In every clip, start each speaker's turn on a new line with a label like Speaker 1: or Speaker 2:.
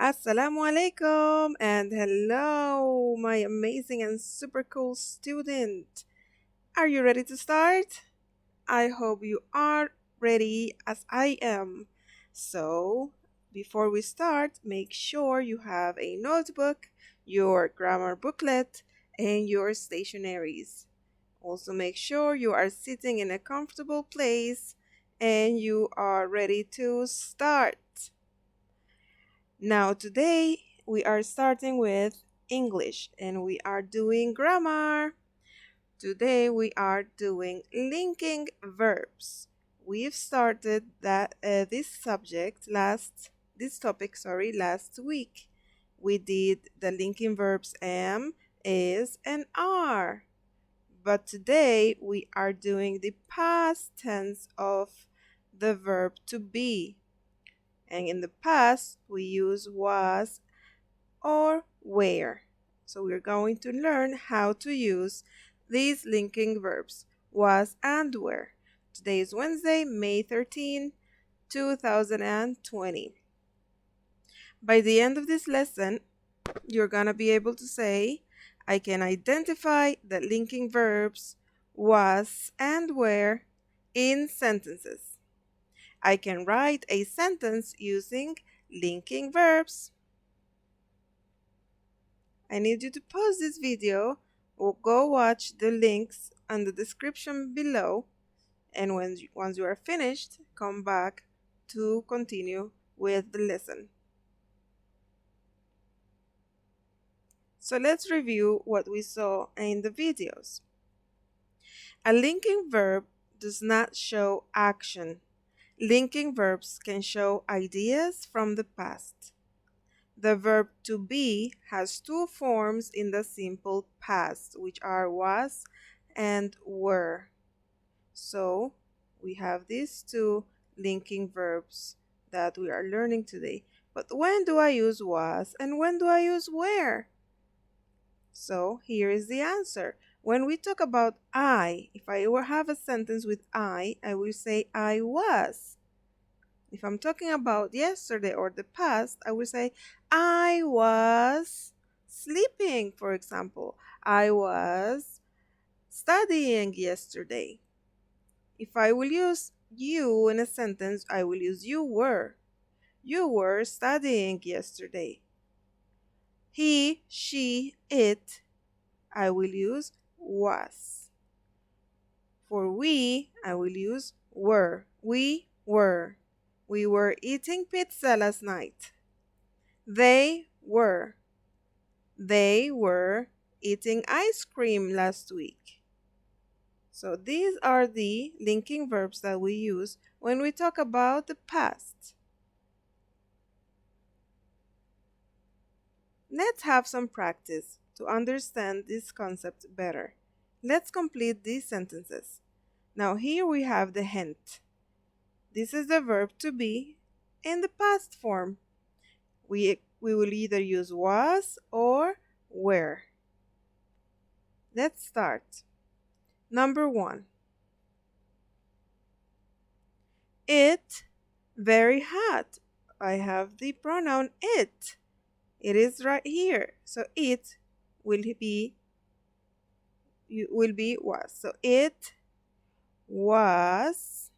Speaker 1: Assalamu alaikum and hello, my amazing and super cool student. Are you ready to start? I hope you are ready as I am. So, before we start, make sure you have a notebook, your grammar booklet, and your stationaries. Also, make sure you are sitting in a comfortable place and you are ready to start. Now, today we are starting with English and we are doing grammar. Today we are doing linking verbs. We've started this topic, last week. We did the linking verbs am, is, and are. But today we are doing the past tense of the verb to be. And in the past, we use was or where. So we're going to learn how to use these linking verbs, was and were. Today is Wednesday, May 13, 2020. By the end of this lesson, you're going to be able to say, I can identify the linking verbs was and were in sentences. I can write a sentence using linking verbs. I need you to pause this video or go watch the links on the description below, and once you are finished, come back to continue with the lesson. So let's review what we saw in the videos. A linking verb does not show action. Linking verbs can show ideas from the past. The verb to be has two forms in the simple past, which are was and were. So we have these two linking verbs that we are learning today. But when do I use was and when do I use were? So here is the answer. When we talk about I, if I were have a sentence with I will say I was. If I'm talking about yesterday or the past, I will say I was sleeping, for example. I was studying yesterday. If I will use you in a sentence, I will use you were. You were studying yesterday. He, she, it, I will use was. For we, I will use were. We were. We were eating pizza last night. They were. They were eating ice cream last week. So these are the linking verbs that we use when we talk about the past. Let's have some practice to understand this concept better. Let's complete these sentences. Now here we have the hint. This is the verb to be in the past form. We will either use was or were. Let's start. Number 1. It very hot. I have the pronoun it. It is right here. So it will be was. So it was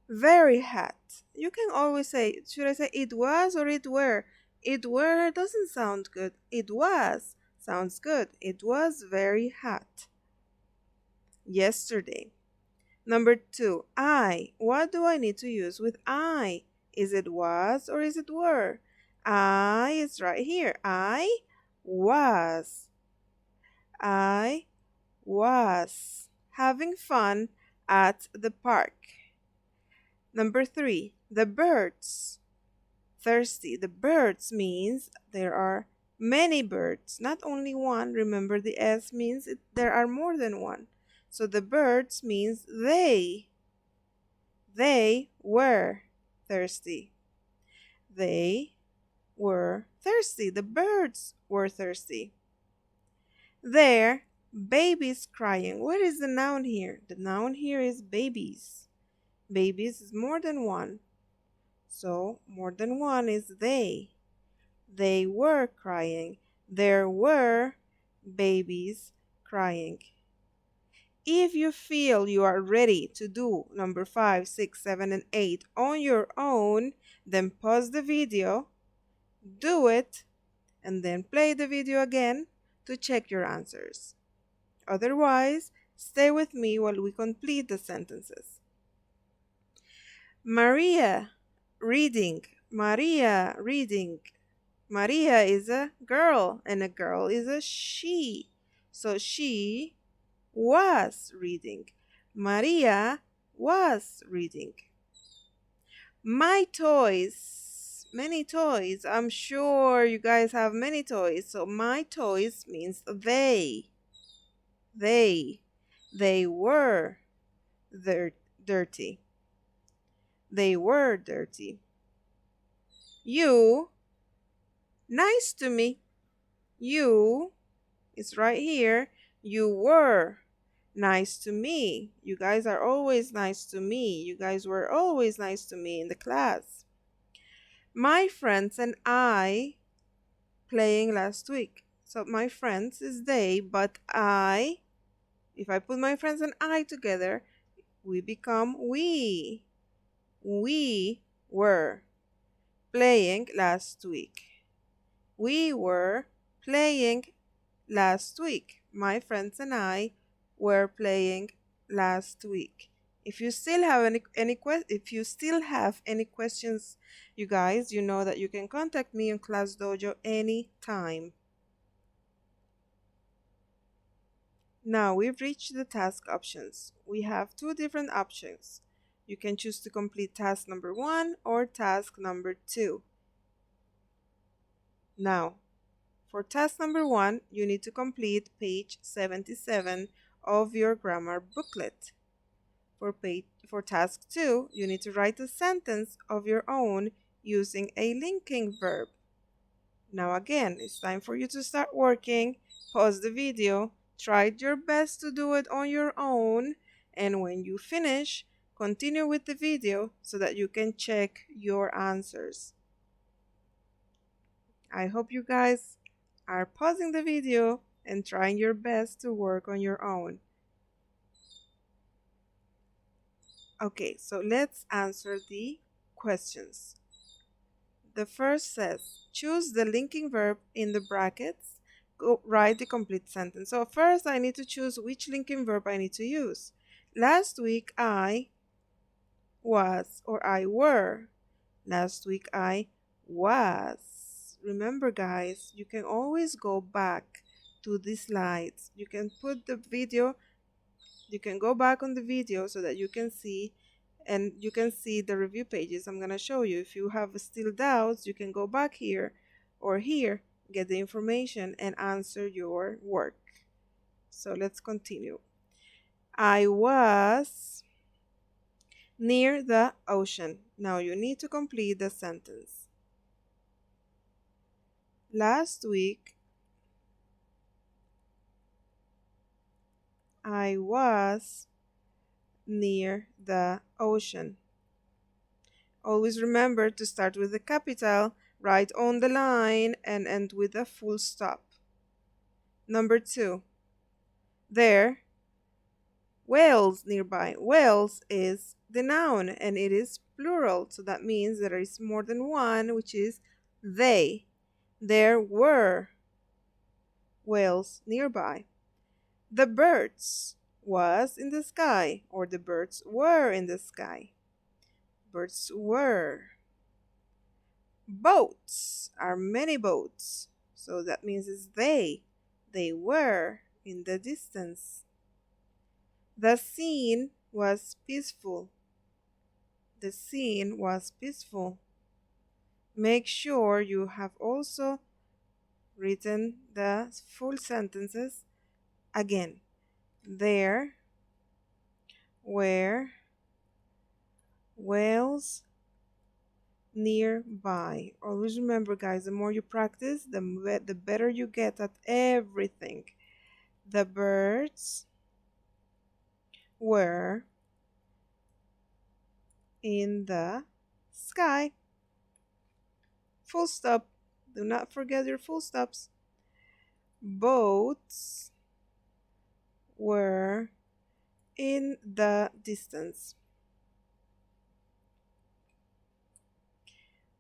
Speaker 1: very hot. You can always say, should I say it was or it were? It were doesn't sound good. It was sounds good. It was very hot yesterday. Number 2, I. What do I need to use with I? Is it was or is it were? I is right here. I was. I was having fun at the park. Number 3, the birds. Thirsty. The birds means there are many birds, not only one. Remember, the S means there are more than one. So the birds means they. They were thirsty. They were thirsty. The birds were thirsty. There, babies crying. What is the noun here? The noun here is babies. Babies is more than one. So more than one is they. They were crying. There were babies crying. If you feel you are ready to do number 5, 6, 7, and 8 on your own, then pause the video, do it, and then play the video again to check your answers. Otherwise, stay with me while we complete the sentences. Maria reading. Maria reading. Maria is a girl and a girl is a she. So she was reading. Maria was reading. My toys. Many toys. I'm sure you guys have many toys. So my toys means they. They. They were dirty. They were dirty. You. Nice to me. You. It's right here. You were nice to me. You guys are always nice to me. You guys were always nice to me in the class. My friends and I playing last week. So my friends is they, but I, if I put my friends and I together, we become we. We were playing last week. We were playing last week. My friends and I were playing last week. If you still have any questions, you guys, you know that you can contact me on Class Dojo anytime. Now we've reached the task options. We have two different options. You can choose to complete task number 1 or task number 2. Now, for task number 1, you need to complete page 77 of your grammar booklet. For task 2, you need to write a sentence of your own using a linking verb. Now again, it's time for you to start working. Pause the video, try your best to do it on your own, and when you finish, continue with the video so that you can check your answers. I hope you guys are pausing the video and trying your best to work on your own. Okay, so let's answer the questions. The first says, choose the linking verb in the brackets. Write the complete sentence. So first I need to choose which linking verb I need to use. Last week I was or I were. Last week I was. Remember guys, you can always go back to the slides. You can put the video, you can go back on the video so that you can see and you can see the review pages I'm going to show you. If you have still doubts, you can go back here or here, get the information and answer your work. So let's continue. I was near the ocean. Now you need to complete the sentence. Last week I was near the ocean. Always remember to start with the capital, write on the line, and end with a full stop. Number 2. There, whales nearby. Whales is the noun and it is plural, so that means there is more than one, which is they. There were whales nearby. The birds was in the sky, or the birds were in the sky. Birds were. Boats are many boats, so that means it's they. They were in the distance. The scene was peaceful. The scene was peaceful. Make sure you have also written the full sentences again. There were whales nearby. Always remember guys, the more you practice, the better you get at everything. The birds were in the sky. Full stop. Do not forget your full stops. Boats were in the distance.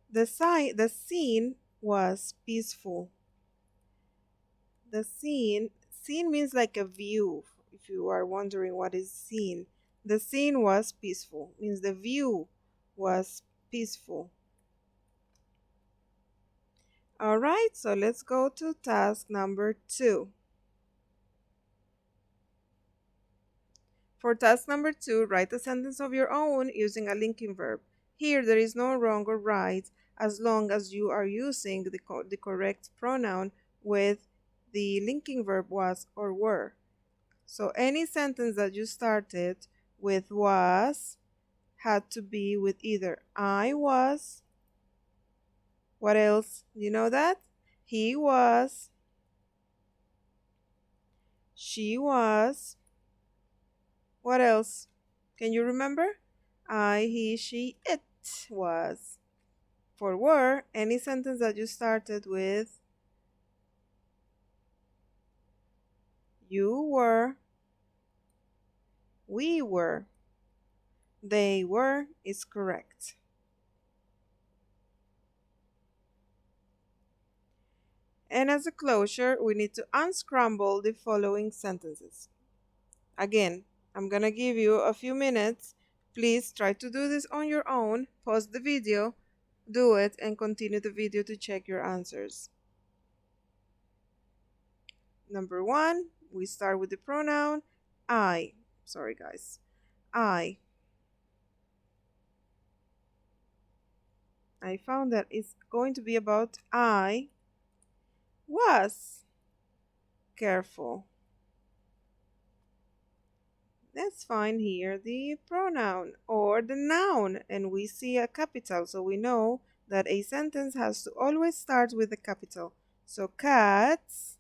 Speaker 1: The scene was peaceful. Scene means like a view. If you are wondering what is scene, the scene was peaceful, means the view was peaceful. All right, so let's go to task number 2. For task number 2, write a sentence of your own using a linking verb. Here, there is no wrong or right as long as you are using the correct pronoun with the linking verb was or were. So any sentence that you started with was had to be with either I was, what else? You know that? He was, she was, what else? Can you remember? I, he, she, it was. For were, any sentence that you started with you were, we were, they were is correct. And as a closure, we need to unscramble the following sentences. Again, I'm gonna give you a few minutes. Please try to do this on your own. Pause the video, do it, and continue the video to check your answers. Number 1, we start with the pronoun I. Sorry, guys. I. I found that it's going to be about I was careful. Let's find here the pronoun or the noun, and we see a capital, so we know that a sentence has to always start with a capital. So cats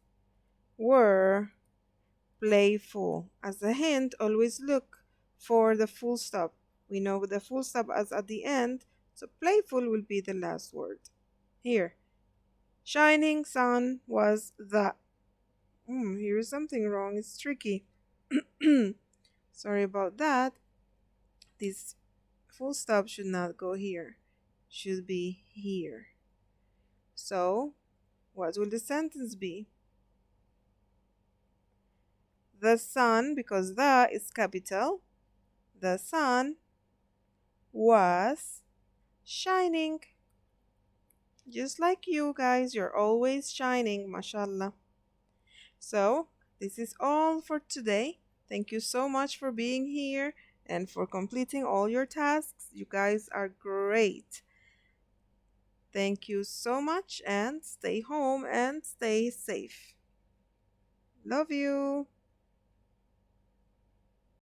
Speaker 1: were playful. As a hint, always look for the full stop. We know the full stop as at the end, so playful will be the last word. Here, shining sun was the. Here is something wrong. It's tricky. Sorry about that. This full stop should not go here. Should be here. So, what will the sentence be? The sun, because the is capital, the sun was shining. Just like you guys, you're always shining, mashallah. So, this is all for today. Thank you so much for being here and for completing all your tasks. You guys are great. Thank you so much and stay home and stay safe. Love you.